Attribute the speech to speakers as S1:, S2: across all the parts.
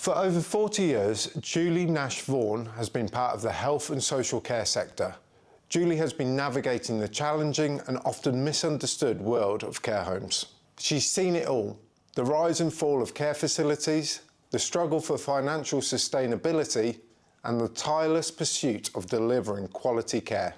S1: For over 40 years, Julie Nash-Vaughan has been part of the health and social care sector. Julie has been navigating the challenging and often misunderstood world of care homes. She's seen it all: the rise and fall of care facilities, the struggle for financial sustainability, and the tireless pursuit of delivering quality care.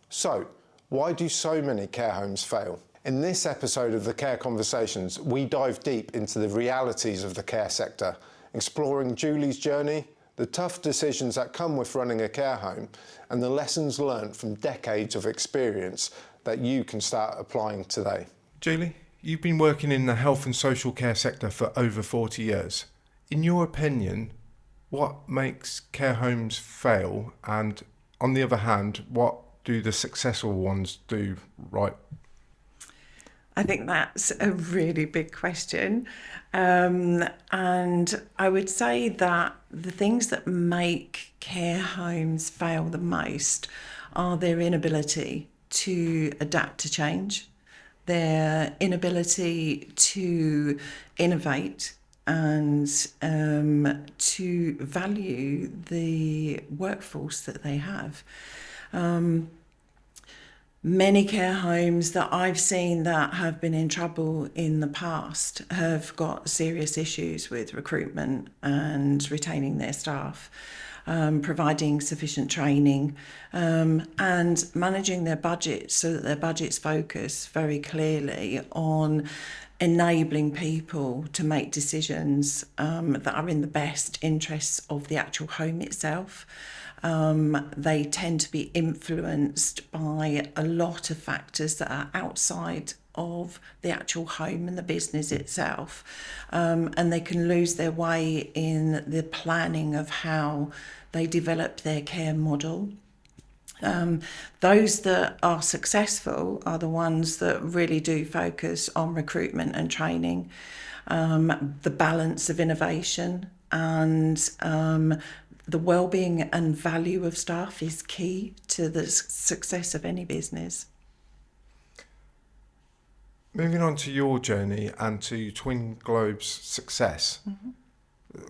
S1: So, why do so many care homes fail? In this episode of the Care Conversations, we dive deep into the realities of the care sector, exploring Julie's journey, the tough decisions that come with running a care home, and the lessons learned from decades of experience that you can start applying today. Julie, you've been working in the health and social care sector for over 40 years. In your opinion, what makes care homes fail, and on the other hand, what do the successful ones do right?
S2: I think that's a really big question. And I would say that the things that make care homes fail the most are their inability to adapt to change, their inability to innovate, and to value the workforce that they have. Many care homes that I've seen that have been in trouble in the past have got serious issues with recruitment and retaining their staff, providing sufficient training, and managing their budgets so that their budgets focus very clearly on enabling people to make decisions that are in the best interests of the actual home itself. They tend to be influenced by a lot of factors that are outside of the actual home and the business itself, and they can lose their way in the planning of how they develop their care model. Those that are successful are the ones that really do focus on recruitment and training, the balance of innovation, and the well-being and value of staff is key to the success of any business.
S1: Moving on to your journey and to Twinglobe's success.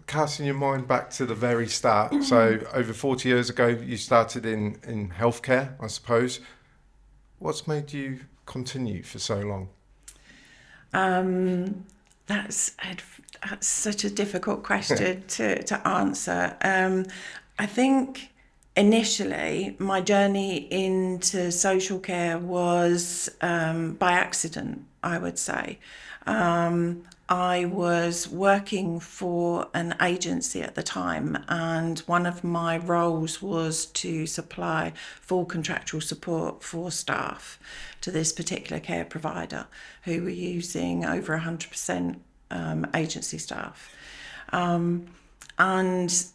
S1: Casting your mind back to the very start, so over 40 years ago you started in healthcare, I suppose. What's made you continue for so long?
S2: That's such a difficult question to answer. I think initially my journey into social care was by accident, I would say. I was working for an agency at the time, and one of my roles was to supply full contractual support for staff to this particular care provider who were using over 100% agency staff. And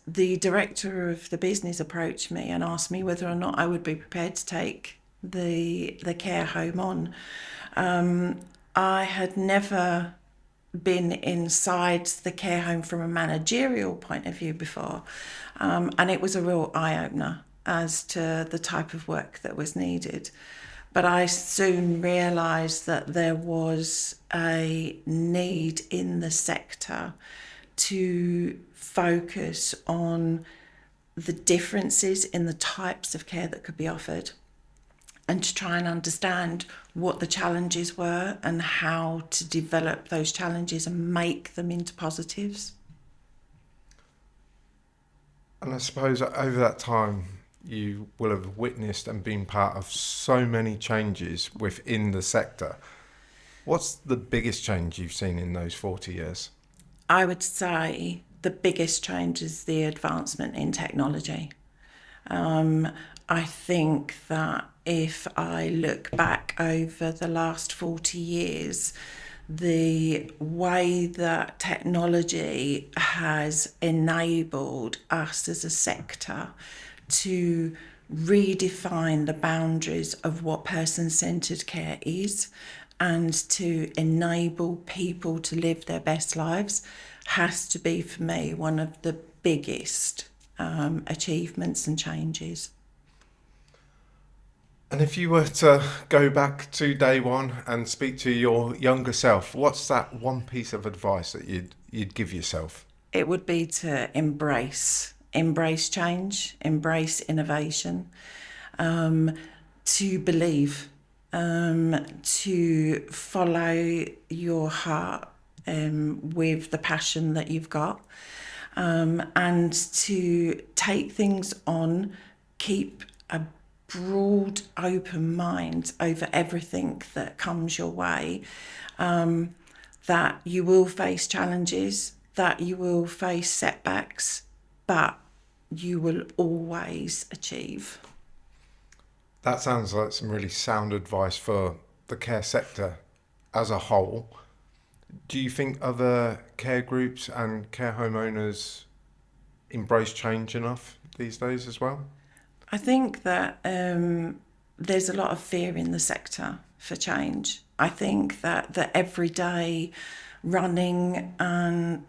S2: the director of the business approached me and asked me whether or not I would be prepared to take the care home on. I had never been inside the care home from a managerial point of view before, and it was a real eye-opener as to the type of work that was needed. But I soon realised that there was a need in the sector to focus on the differences in the types of care that could be offered, and to try and understand what the challenges were and how to develop those challenges and make them into positives.
S1: And I suppose over that time you will have witnessed and been part of so many changes within the sector. What's the biggest change you've seen in those 40 years?
S2: I would say the biggest change is the advancement in technology. I think that if I look back over the last 40 years, the way that technology has enabled us as a sector to redefine the boundaries of what person-centred care is and to enable people to live their best lives has to be, for me, one of the biggest achievements and changes.
S1: And if you were to go back to day one and speak to your younger self, what's that one piece of advice that you'd give yourself?
S2: it would be to embrace change, embrace innovation, to believe, to follow your heart with the passion that you've got, and to take things on, keep a broad, open mind over everything that comes your way, that you will face challenges, that you will face setbacks, but you will always achieve.
S1: That sounds like some really sound advice for the care sector as a whole. Do you think other care groups and care home owners embrace change enough these days as well?
S2: I think that there's a lot of fear in the sector for change. I think that the everyday running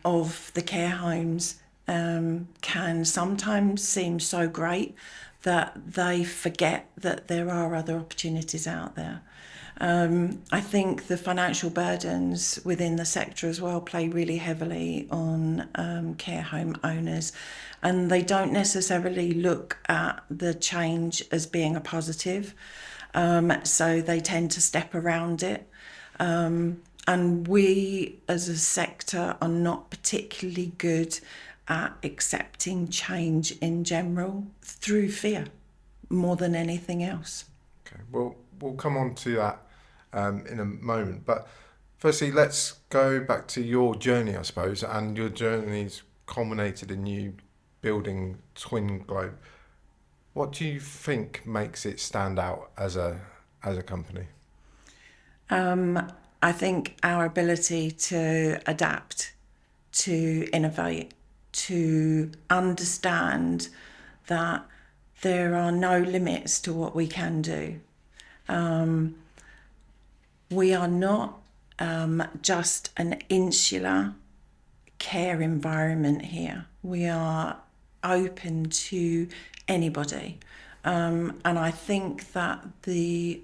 S2: of the care homes can sometimes seem so great that they forget that there are other opportunities out there. I think the financial burdens within the sector as well play really heavily on care home owners, and they don't necessarily look at the change as being a positive, so they tend to step around it. And we as a sector are not particularly good at accepting change in general through fear more than anything else.
S1: Okay, well, we'll come on to that in a moment. But firstly, let's go back to your journey, I suppose, and your journey's culminated in you building Twinglobe. What do you think makes it stand out as a company?
S2: I think our ability to adapt, to innovate, to understand that there are no limits to what we can do. We are not just an insular care environment here. We are open to anybody. And I think that the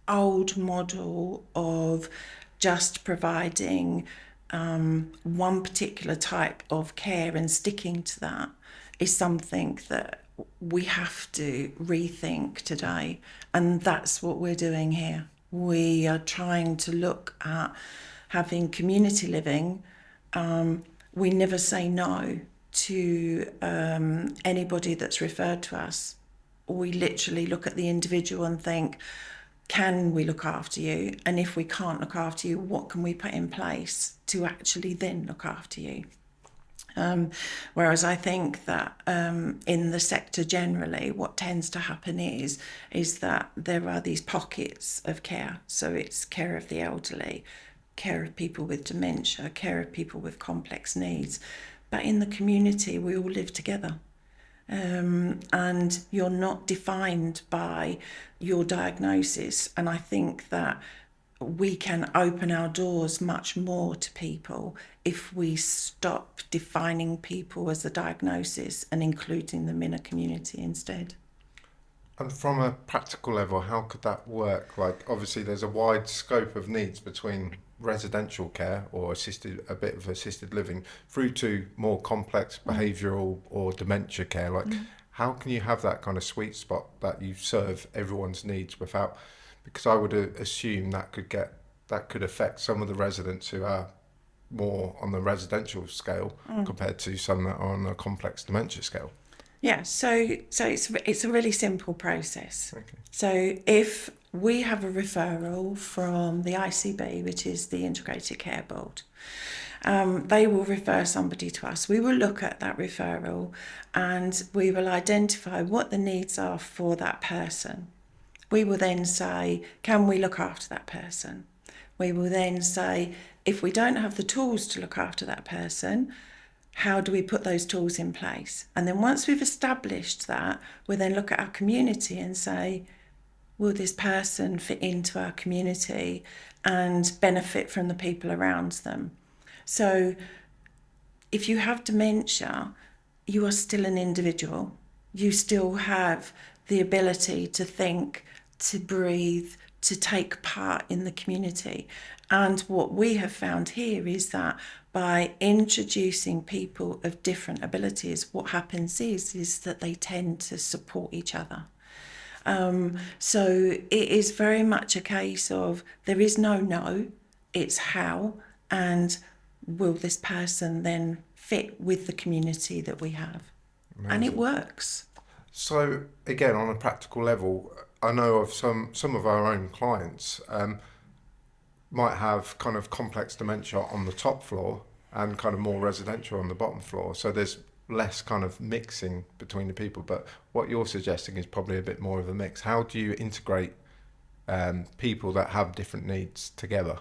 S2: old model of just providing one particular type of care and sticking to that is something that we have to rethink today. And that's what we're doing here. We are trying to look at having community living. We never say no to anybody that's referred to us. We literally look at the individual and think, can we look after you? And if we can't look after you, what can we put in place to actually then look after you? Whereas I think that in the sector generally, what tends to happen is that there are these pockets of care. So it's care of the elderly, care of people with dementia, care of people with complex needs. But in the community, we all live together. And you're not defined by your diagnosis. And I think that we can open our doors much more to people if we stop defining people as a diagnosis and including them in a community instead.
S1: And from a practical level, how could that work? Like, obviously, there's a wide scope of needs between residential care or a bit of assisted living through to more complex behavioural or dementia care. Like, how can you have that kind of sweet spot that you serve everyone's needs without? Because I would assume that could affect some of the residents who are more on the residential scale compared to some that are on a complex dementia scale.
S2: Yeah, so it's a really simple process.
S1: Okay.
S2: So if we have a referral from the ICB, which is the Integrated Care Board, they will refer somebody to us. We will look at that referral and we will identify what the needs are for that person. We will then say, can we look after that person? We will then say, if we don't have the tools to look after that person, how do we put those tools in place? And then once we've established that, we'll then look at our community and say, will this person fit into our community and benefit from the people around them? So if you have dementia, you are still an individual. You still have the ability to think, to breathe, to take part in the community. And what we have found here is that by introducing people of different abilities, what happens is that they tend to support each other. So it is very much a case of there is no, it's how, and will this person then fit with the community that we have? Amazing. And it works.
S1: So again, on a practical level, I know of some of our own clients might have kind of complex dementia on the top floor and kind of more residential on the bottom floor. So there's less kind of mixing between the people. But what you're suggesting is probably a bit more of a mix. How do you integrate people that have different needs together?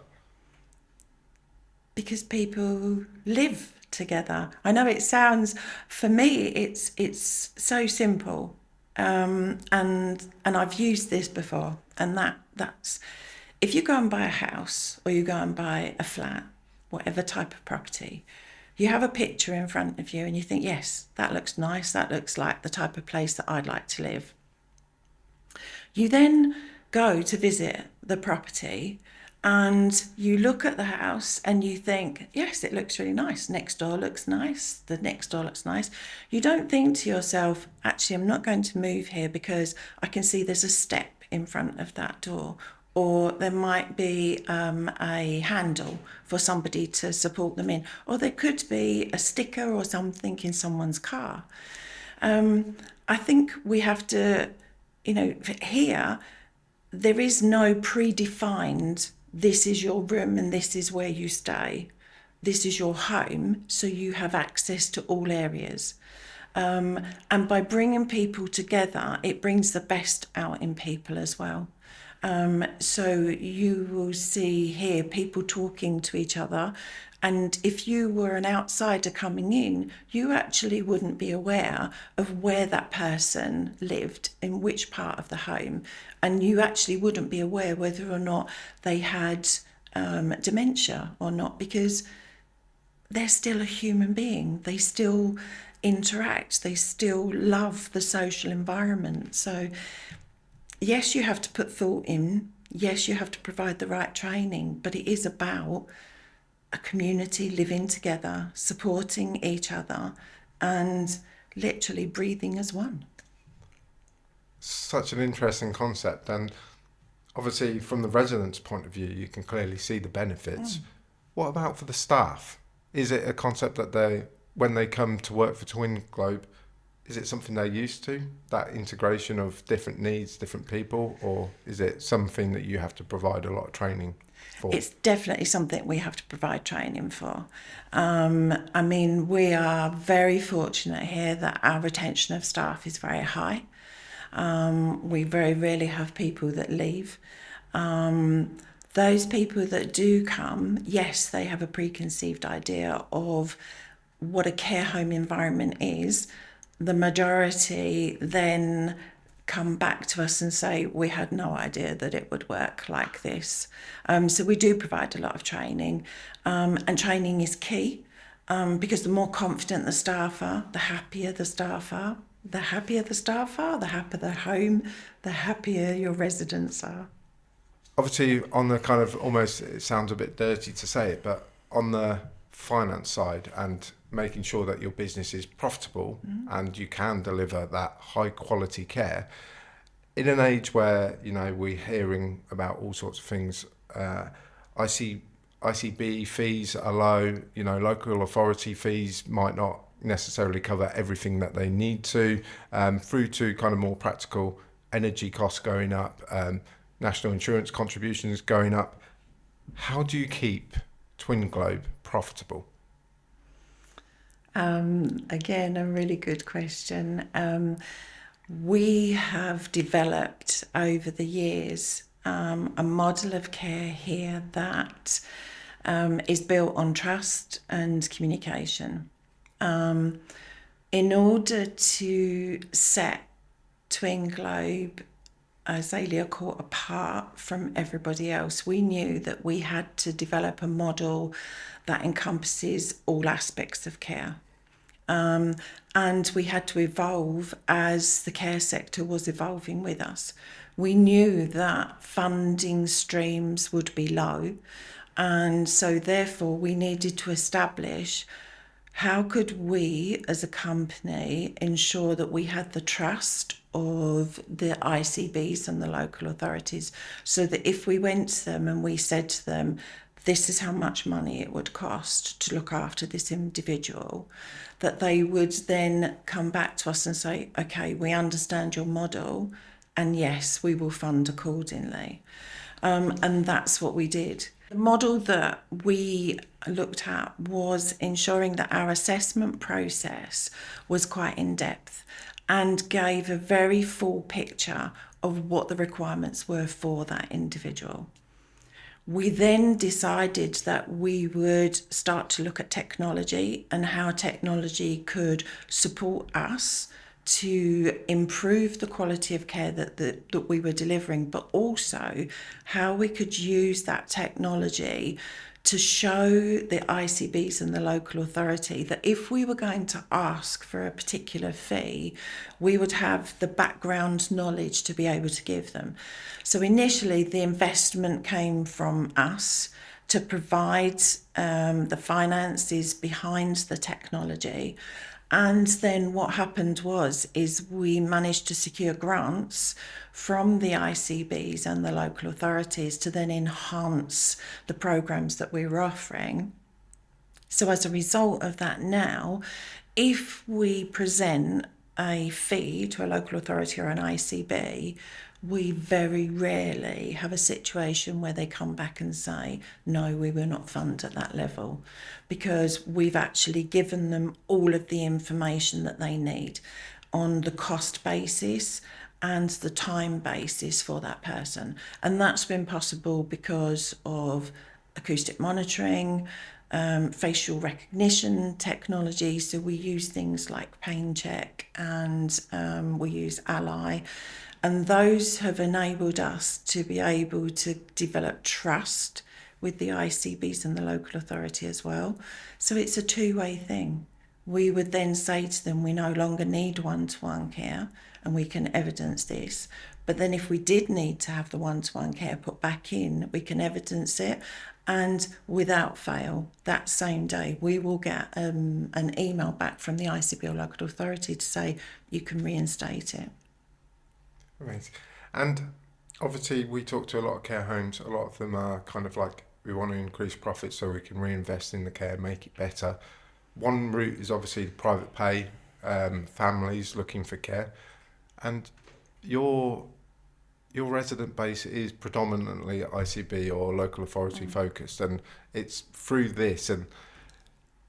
S2: Because people live together. I know it sounds, for me, it's so simple, and I've used this before, and that's if you go and buy a house or you go and buy a flat, whatever type of property, you have a picture in front of you and you think, yes, that looks nice, that looks like the type of place that I'd like to live. You then go to visit the property and you look at the house and you think, yes, it looks really nice. Next door looks nice. The next door looks nice. You don't think to yourself, actually, I'm not going to move here because I can see there's a step in front of that door. Or there might be a handle for somebody to support them in. Or there could be a sticker or something in someone's car. I think we have to, here, there is no predefined, this is your room and this is where you stay. This is your home, so you have access to all areas. And by bringing people together, it brings the best out in people as well. So you will see here people talking to each other, and if you were an outsider coming in, you actually wouldn't be aware of where that person lived, in which part of the home, and you actually wouldn't be aware whether or not they had dementia or not, because they're still a human being. They still interact, they still love the social environment. So yes, you have to put thought in. Yes, you have to provide the right training, but it is about a community living together, supporting each other, and literally breathing as one.
S1: Such an interesting concept. And obviously, from the residents' point of view, you can clearly see the benefits. What about for the staff? Is it a concept that when they come to work for Twinglobe, is it something they're used to, that integration of different needs, different people, or is it something that you have to provide a lot of training for?
S2: It's definitely something we have to provide training for. We are very fortunate here that our retention of staff is very high. We very rarely have people that leave. Those people that do come, yes, they have a preconceived idea of what a care home environment is. The majority then come back to us and say, we had no idea that it would work like this. So we do provide a lot of training, and training is key, because the more confident the staff are, the happier the staff are. The happier the staff are, the happier the home, the happier your residents are.
S1: Obviously, on the kind of, almost, it sounds a bit dirty to say it, but on the finance side and making sure that your business is profitable and you can deliver that high quality care in an age where we're hearing about all sorts of things. ICB fees are low, local authority fees might not necessarily cover everything that they need to, through to kind of more practical energy costs going up, national insurance contributions going up. How do you keep Twinglobe profitable?
S2: Again, a really good question. We have developed over the years a model of care here that is built on trust and communication. In order to set Twinglobe, as Alia caught, apart from everybody else, we knew that we had to develop a model that encompasses all aspects of care. And we had to evolve as the care sector was evolving with us. We knew that funding streams would be low, and so therefore we needed to establish how could we as a company ensure that we had the trust of the ICBs and the local authorities, so that if we went to them and we said to them, this is how much money it would cost to look after this individual, that they would then come back to us and say, okay, we understand your model, and yes, we will fund accordingly. And that's what we did. The model that we looked at was ensuring that our assessment process was quite in depth and gave a very full picture of what the requirements were for that individual. We then decided that we would start to look at technology and how technology could support us to improve the quality of care that we were delivering, but also how we could use that technology to show the ICBs and the local authority that if we were going to ask for a particular fee, we would have the background knowledge to be able to give them. So initially, the investment came from us to provide the finances behind the technology. And then what happened is we managed to secure grants from the ICBs and the local authorities to then enhance the programs that we were offering. So as a result of that now, if we present a fee to a local authority or an ICB, we very rarely have a situation where they come back and say, no, we will not fund at that level, because we've actually given them all of the information that they need on the cost basis and the time basis for that person. And that's been possible because of acoustic monitoring, facial recognition technology. So we use things like Pain Check and we use Ally. And those have enabled us to be able to develop trust with the ICBs and the local authority as well. So it's a two-way thing. We would then say to them, we no longer need one-to-one care, and we can evidence this. But then if we did need to have the one-to-one care put back in, we can evidence it. And without fail, that same day, we will get an email back from the ICB or local authority to say, you can reinstate it.
S1: Right. And obviously we talk to a lot of care homes. A lot of them are kind of like, we want to increase profits so we can reinvest in the care, make it better. One route is obviously private pay, families looking for care. And your resident base is predominantly ICB or local authority focused, and it's through this. And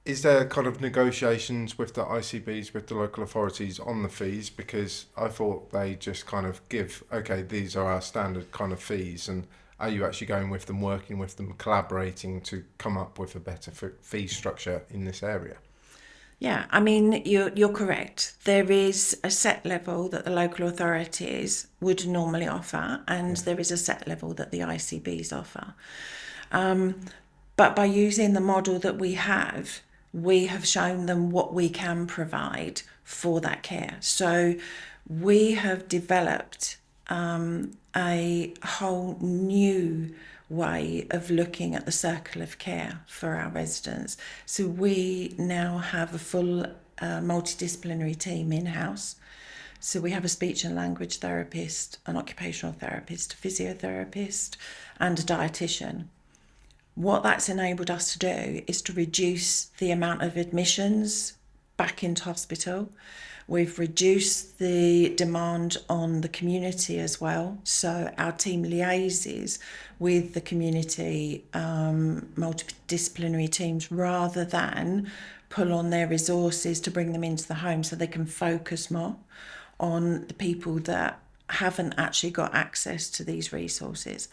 S1: is there kind of negotiations with the ICBs, with the local authorities on the fees? Because I thought they just kind of give, okay, these are our standard kind of fees. And are you actually going with them, working with them, collaborating to come up with a better fee structure in this area?
S2: Yeah, I mean, you're correct. There is a set level that the local authorities would normally offer, and there is a set level that the ICBs offer. But by using the model that we have shown them what we can provide for that care. So we have developed a whole new way of looking at the circle of care for our residents. So we now have a full multidisciplinary team in-house. So we have a speech and language therapist, an occupational therapist, a physiotherapist, and a dietitian. What that's enabled us to do is to reduce the amount of admissions back into hospital. We've reduced the demand on the community as well. So our team liaises with the community multidisciplinary teams rather than pull on their resources to bring them into the home, so they can focus more on the people that haven't actually got access to these resources.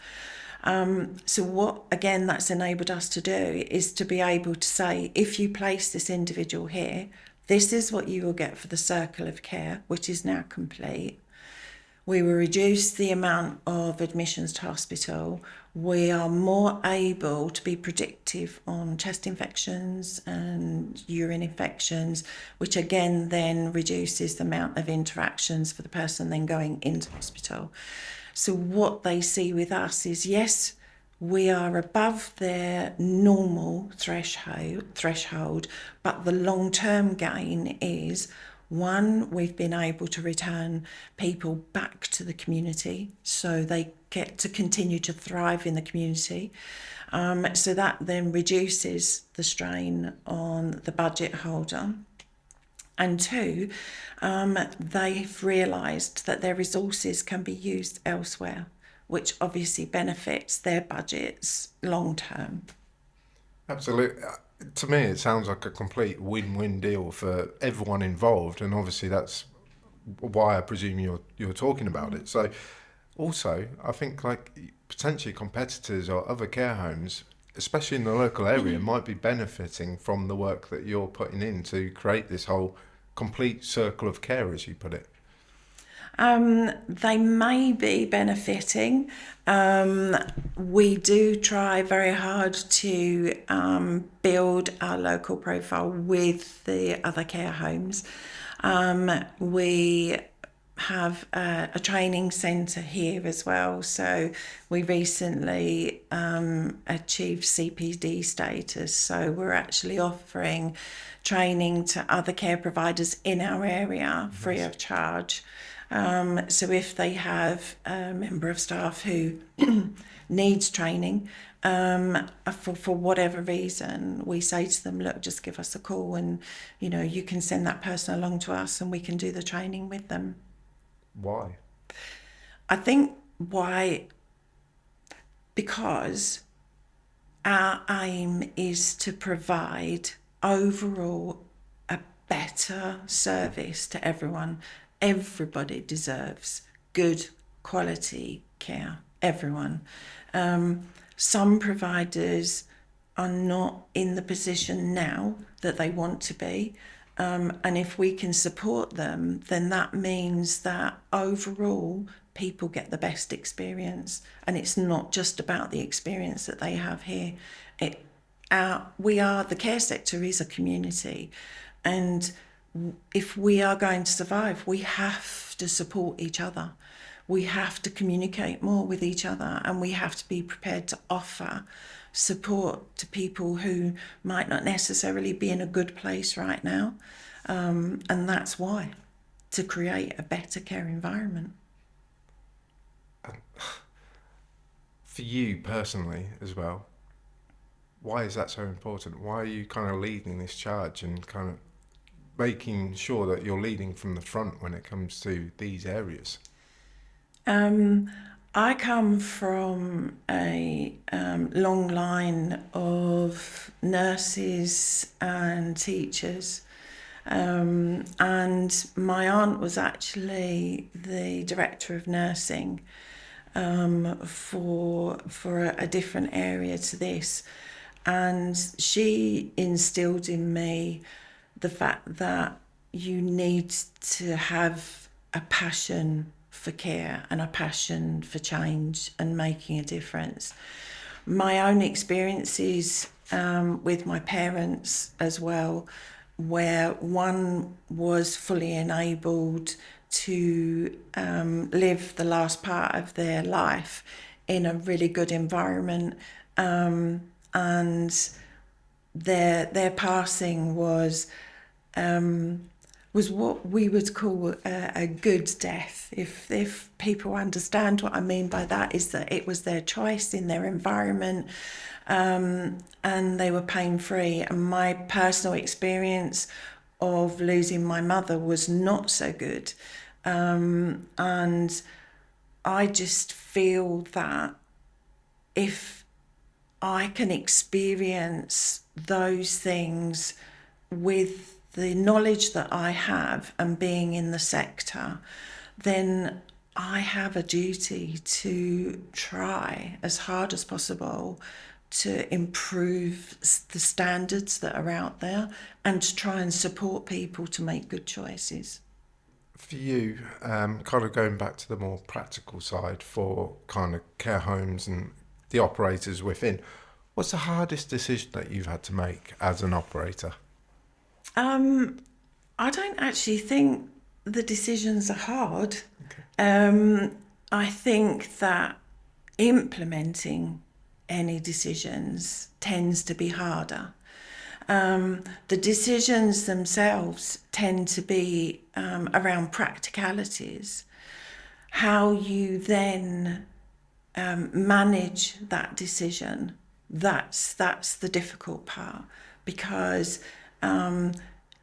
S2: So what, again, that's enabled us to do is to be able to say, if you place this individual here, this is what you will get for the circle of care, which is now complete. we will reduce the amount of admissions to hospital. We are more able to be predictive on chest infections and urine infections, which again then reduces the amount of interactions for the person then going into hospital. So what they see with us is, yes, we are above their normal threshold, but the long-term gain is, one, we've been able to return people back to the community so they get to continue to thrive in the community. So that then reduces the strain on the budget holder. And two, they've realised that their resources can be used elsewhere, which obviously benefits their budgets long term.
S1: Absolutely. To me, it sounds like a complete win-win deal for everyone involved, and obviously that's why I presume you're talking about it. So, also, I think like potentially competitors or other care homes, especially in the local area, might be benefiting from the work that you're putting in to create this whole complete circle of care, as you put it.
S2: They may be benefiting. We do try very hard to build our local profile with the other care homes. We have a training centre here as well. So we recently achieved CPD status. So we're actually offering training to other care providers in our area free of charge. So if they have a member of staff who needs training, for whatever reason, we say to them, look, just give us a call and, you can send that person along to us and we can do the training with them.
S1: Why?
S2: I think why, because our aim is to provide overall a better service to everyone. Everybody deserves good quality care, everyone. Some providers are not in the position now that they want to be. And if we can support them, then that means that overall people get the best experience. And it's not just about the experience that they have here. The care sector is a community. And if we are going to survive, we have to support each other. We have to communicate more with each other, and we have to be prepared to offer support to people who might not necessarily be in a good place right now. And that's why, to create a better care environment.
S1: For you personally as well, why is that so important? Why are you kind of leading this charge and kind of making sure that you're leading from the front when it comes to these areas?
S2: I come from a long line of nurses and teachers, and my aunt was actually the director of nursing for a different area to this, and she instilled in me the fact that you need to have a passion for care and a passion for change and making a difference. My own experiences with my parents as well, where one was fully enabled to live the last part of their life in a really good environment, and their passing was what we would call a good death. If people understand what I mean by that, is that it was their choice in their environment, and they were pain-free. And my personal experience of losing my mother was not so good. And I just feel that if I can experience those things with the knowledge that I have and being in the sector, then I have a duty to try as hard as possible to improve the standards that are out there and to try and support people to make good choices.
S1: For you, kind of going back to the more practical side for kind of care homes and the operators within, what's the hardest decision that you've had to make as an operator?
S2: I don't actually think the decisions are hard.
S1: Okay.
S2: I think that implementing any decisions tends to be harder. The decisions themselves tend to be around practicalities. How you then manage that decision, that's the difficult part, because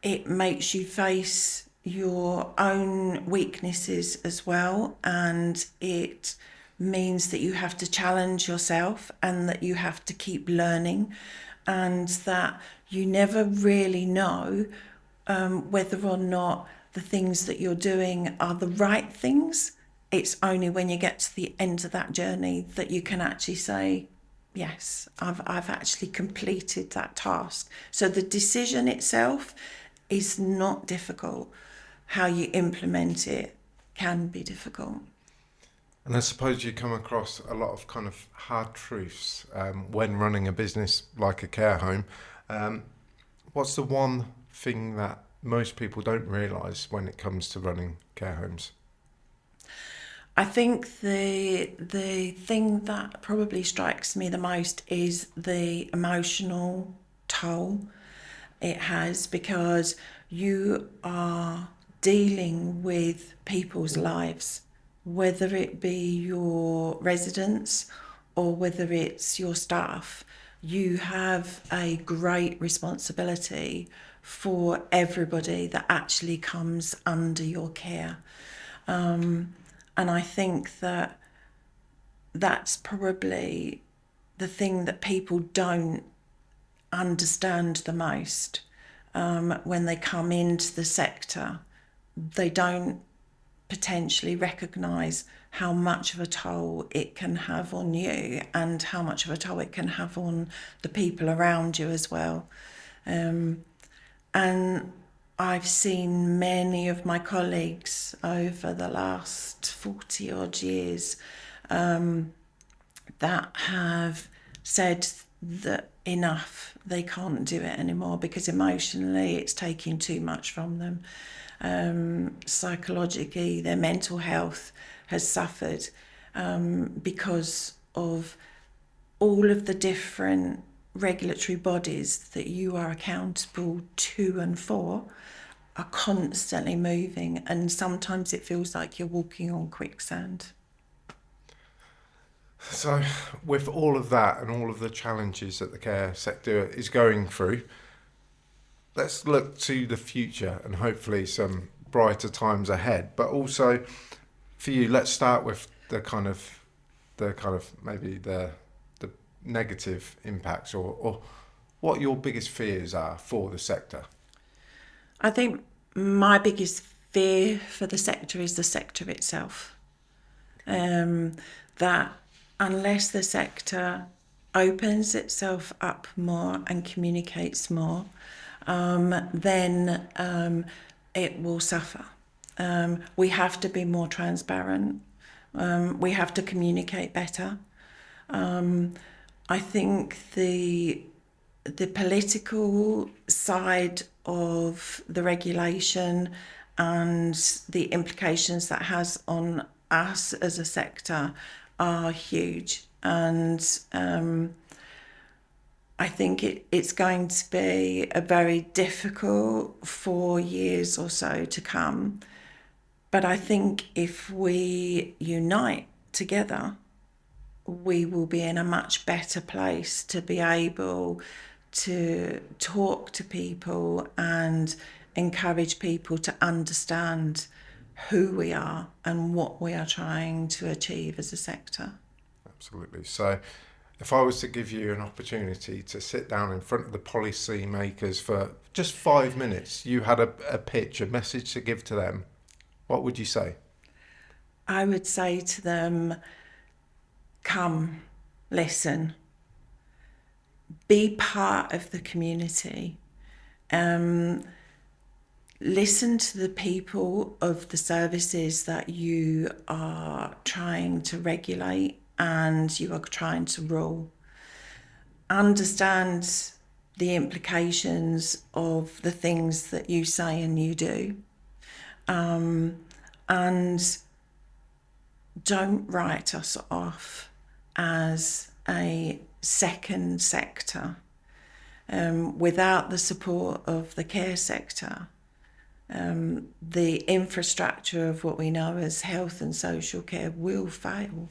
S2: it makes you face your own weaknesses as well, and it means that you have to challenge yourself and that you have to keep learning, and that you never really know whether or not the things that you're doing are the right things. It's only when you get to the end of that journey that you can actually say, yes, I've actually completed that task. So the decision itself is not difficult. How you implement it can be difficult.
S1: And I suppose you come across a lot of kind of hard truths when running a business like a care home. What's the one thing that most people don't realise when it comes to running care homes?
S2: I think the thing that probably strikes me the most is the emotional toll it has, because you are dealing with people's lives, whether it be your residents or whether it's your staff. You have a great responsibility for everybody that actually comes under your care. And I think that that's probably the thing that people don't understand the most when they come into the sector. They don't potentially recognise how much of a toll it can have on you and how much of a toll it can have on the people around you as well. And I've seen many of my colleagues over the last 40 odd years that have said that enough, they can't do it anymore because emotionally it's taking too much from them. Psychologically, their mental health has suffered because of all of the different regulatory bodies that you are accountable to and for are constantly moving, and sometimes it feels like you're walking on quicksand.
S1: So, with all of that and all of the challenges that the care sector is going through, let's look to the future and hopefully some brighter times ahead. But also, for you, let's start with the kind of maybe the negative impacts or what your biggest fears are for the sector.
S2: I think my biggest fear for the sector is the sector itself. That unless the sector opens itself up more and communicates more, then it will suffer. We have to be more transparent. We have to communicate better. I think the political side of the regulation and the implications that has on us as a sector are huge, and I think it's going to be a very difficult 4 years or so to come. But I think if we unite together, we will be in a much better place to be able to talk to people and encourage people to understand who we are and what we are trying to achieve as a sector.
S1: Absolutely. So, if I was to give you an opportunity to sit down in front of the policy makers for just 5 minutes, you had a pitch, a message to give to them, what would you say?
S2: I would say to them, come, listen, be part of the community. listen to the people of the services that you are trying to regulate and you are trying to rule. Understand the implications of the things that you say and you do. And don't write us off as a second sector. Without the support of the care sector, the infrastructure of what we know as health and social care will fail,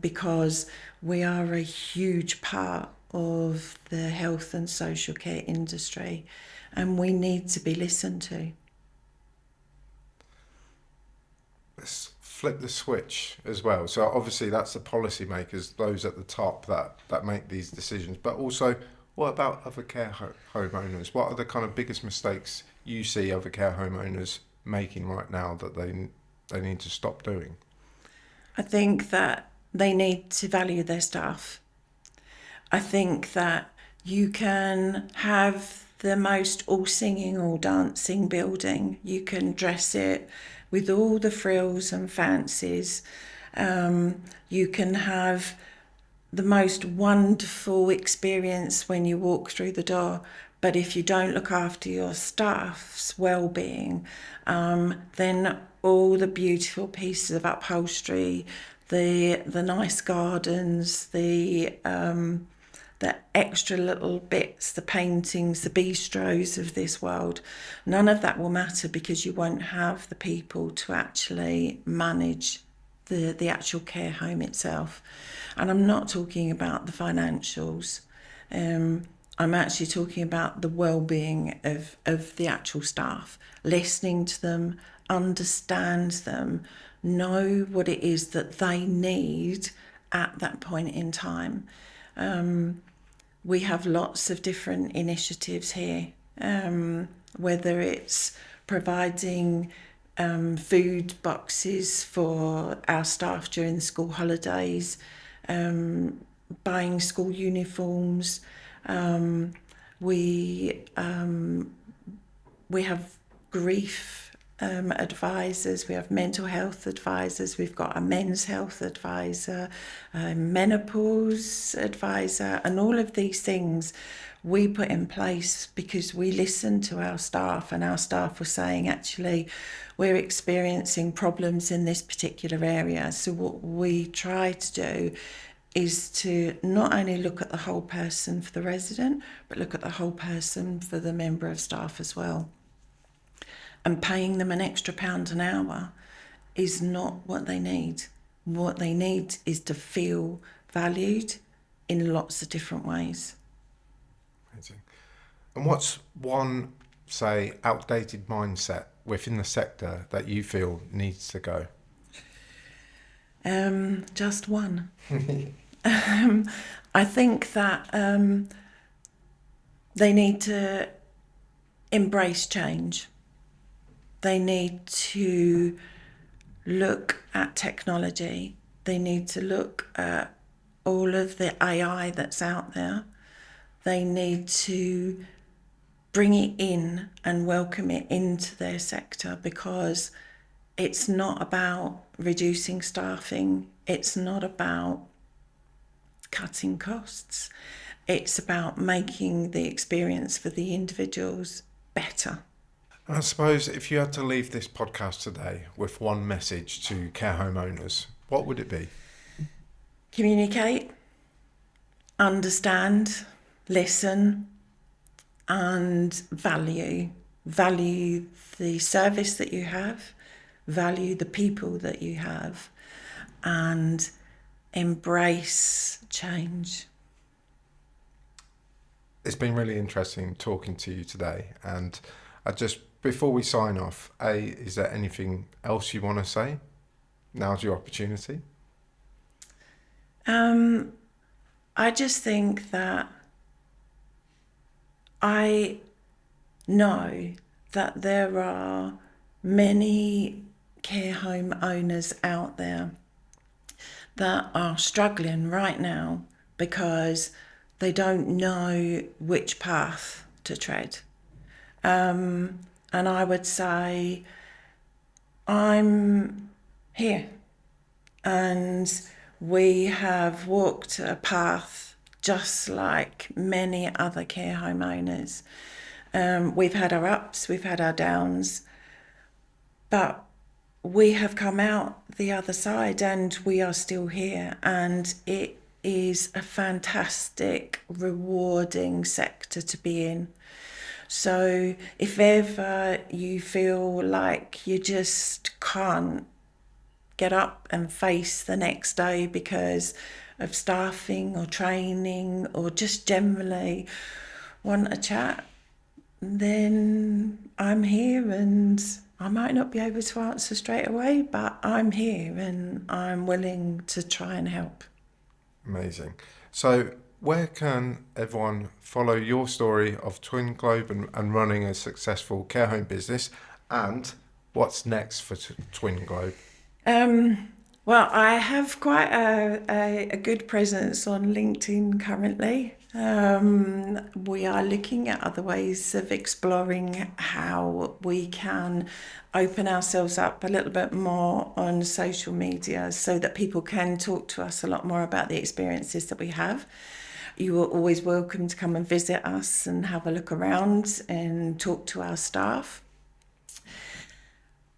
S2: because we are a huge part of the health and social care industry, and we need to be listened to.
S1: Let's flip the switch as well. So obviously that's the policymakers, those at the top that make these decisions, but also what about other care homeowners? What are the kind of biggest mistakes you see other care homeowners making right now that they need to stop doing?
S2: I think that they need to value their staff. I think that you can have the most all singing, all dancing building. You can dress it with all the frills and fancies. You can have the most wonderful experience when you walk through the door. But if you don't look after your staff's well-being, then all the beautiful pieces of upholstery, the nice gardens, the extra little bits, the paintings, the bistros of this world, none of that will matter because you won't have the people to actually manage the actual care home itself. And I'm not talking about the financials. I'm actually talking about the well-being of the actual staff, listening to them, understand them, know what it is that they need at that point in time. We have lots of different initiatives here, whether it's providing food boxes for our staff during the school holidays, buying school uniforms. We have grief advisors, we have mental health advisors, we've got a men's health advisor, a menopause advisor, and all of these things we put in place because we listened to our staff, and our staff were saying, actually, we're experiencing problems in this particular area. So what we try to do is to not only look at the whole person for the resident, but look at the whole person for the member of staff as well. And paying them an extra £1 an hour is not what they need. What they need is to feel valued in lots of different ways.
S1: Amazing. And what's one, say, outdated mindset within the sector that you feel needs to go?
S2: Just one. I think that they need to embrace change. They need to look at technology. They need to look at all of the AI that's out there. They need to bring it in and welcome it into their sector, because it's not about reducing staffing. It's not about cutting costs. It's about making the experience for the individuals better.
S1: I suppose if you had to leave this podcast today with one message to care home owners, what would it be?
S2: Communicate, understand, listen, and value. Value the service that you have, value the people that you have, and embrace change.
S1: It's been really interesting talking to you today, and before we sign off, is there anything else you want to say? Now's your opportunity.
S2: I just think that I know that there are many care home owners out there that are struggling right now because they don't know which path to tread. And And I would say, I'm here. And we have walked a path just like many other care home owners. We've had our ups, we've had our downs, but we have come out the other side and we are still here. And it is a fantastic, rewarding sector to be in. So if ever you feel like you just can't get up and face the next day because of staffing or training or just generally want a chat, then I'm here, and I might not be able to answer straight away, but I'm here and I'm willing to try and help.
S1: Amazing. So where can everyone follow your story of Twinglobe and running a successful care home business, and what's next for Twinglobe?
S2: Well, I have quite a good presence on LinkedIn currently. We are looking at other ways of exploring how we can open ourselves up a little bit more on social media so that people can talk to us a lot more about the experiences that we have. You are always welcome to come and visit us and have a look around and talk to our staff.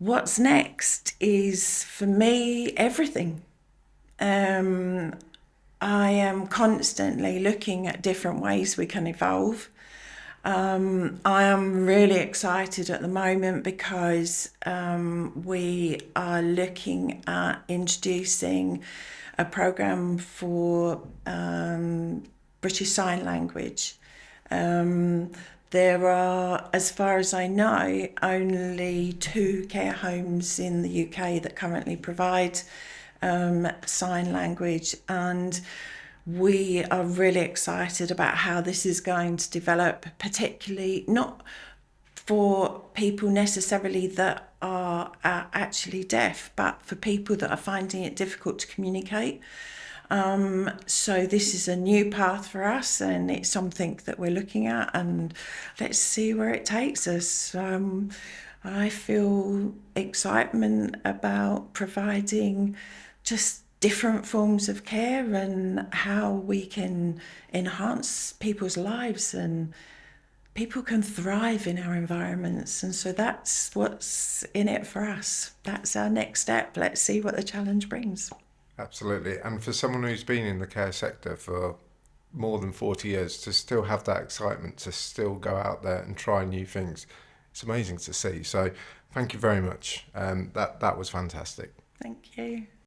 S2: What's next is, for me, everything. I am constantly looking at different ways we can evolve. I am really excited at the moment because we are looking at introducing a program for British Sign Language. There are, as far as I know, only 2 care homes in the UK that currently provide sign language, and we are really excited about how this is going to develop, particularly not for people necessarily that are actually deaf, but for people that are finding it difficult to communicate. So this is a new path for us, and it's something that we're looking at, and let's see where it takes us. I feel excitement about providing just different forms of care and how we can enhance people's lives, and people can thrive in our environments. And so that's what's in it for us. That's our next step. Let's see what the challenge brings.
S1: Absolutely. And for someone who's been in the care sector for more than 40 years to still have that excitement, to still go out there and try new things, it's amazing to see. So thank you very much. That was fantastic.
S2: Thank you.